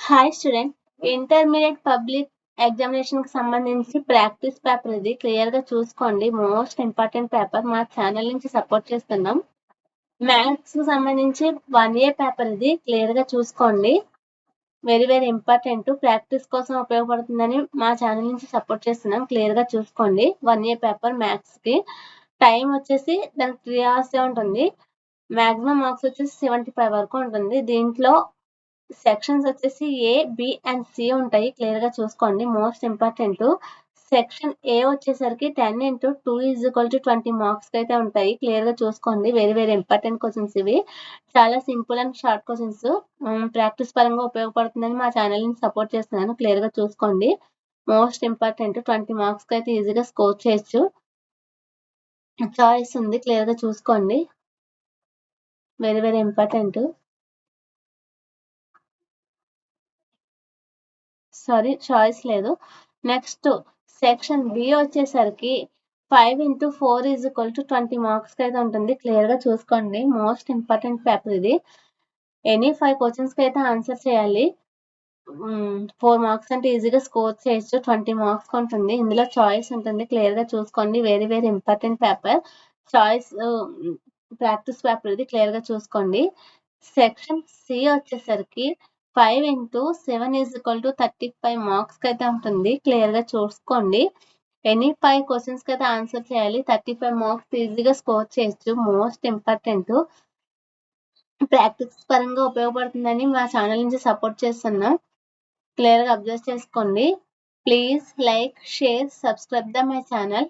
Hi student. Intermediate public ఎగ్జామినేషన్‌కి సంబంధించి practice paper ఇది క్లియర్‌గా చూసుకోండి. Most important paper. మా ఛానల్ నుంచి సపోర్ట్ చేస్తున్నాం. మ్యాథ్స్‌కి సంబంధించి 1A పేపర్ ఇది క్లియర్‌గా చూసుకోండి. Very very important. ప్రాక్టీస్ కోసం ఉపయోగపడుతుందని మా ఛానల్ నుంచి సపోర్ట్ చేస్తున్నాం. క్లియర్‌గా చూసుకోండి. 1A పేపర్ మ్యాథ్స్‌కి టైం వచ్చేసి దానికి 3 అవర్సే ఉంటుంది. మాక్సిమం మార్క్స్ వచ్చేసి 75 వరకు ఉంటుంది. దీంట్లో సెక్షన్స్ వచ్చేసి ఏ, బి అండ్ సి ఉంటాయి. క్లియర్‌గా చూసుకోండి. Most important. సెక్షన్ ఏ వచ్చేసరికి 10 into 2 = 20 మార్క్స్‌కి అయితే ఉంటాయి. క్లియర్‌గా చూసుకోండి. వెరీ వెరీ ఇంపార్టెంట్ క్వశ్చన్స్ ఇవి. చాలా simple and short questions. Practice పరంగా ఉపయోగపడుతుందని మా ఛానల్‌ని సపోర్ట్ చేస్తున్నాను. క్లియర్‌గా చూసుకోండి. Most important. 20 మార్క్స్‌కి అయితే ఈజీగా స్కోర్ చేయొచ్చు. చాయిస్ ఉంది. క్లియర్‌గా చూసుకోండి. Very very important. Sorry, choice లేదు. నెక్స్ట్ సెక్షన్ బి వచ్చేసరికి 5 into 4 = 20 మార్క్స్‌కి అయితే ఉంటుంది. క్లియర్‌గా చూసుకోండి. మోస్ట్ ఇంపార్టెంట్ పేపర్ ఇది. ఎనీ 5 క్వశ్చన్స్‌కి అయితే ఆన్సర్ చేయాలి. 4 మార్క్స్ అంటే ఈజీగా స్కోర్ చేయొచ్చు. 20 మార్క్స్‌కి ఉంటుంది. ఇందులో చాయిస్ ఉంటుంది. క్లియర్‌గా చూసుకోండి. Very very important paper. Choice practice paper ఇది. క్లియర్‌గా చూసుకోండి. సెక్షన్ సి వచ్చేసరికి 5 into 7 = 35 మార్క్స్‌కి అయితే ఉంటుంది. క్లియర్‌గా చూసుకోండి. ఎనీ 5 క్వశ్చన్స్‌కి అయితే ఆన్సర్ చేయాలి. 35 మార్క్స్ ఈజీగా స్కోర్ చేయొచ్చు. Most important. ప్రాక్టీస్ పరంగా ఉపయోగపడుతుందని మా ఛానల్ నుంచి సపోర్ట్ చేస్తున్నాం. క్లియర్‌గా అబ్జర్వ్ చేసుకోండి. Please like, share, subscribe my channel.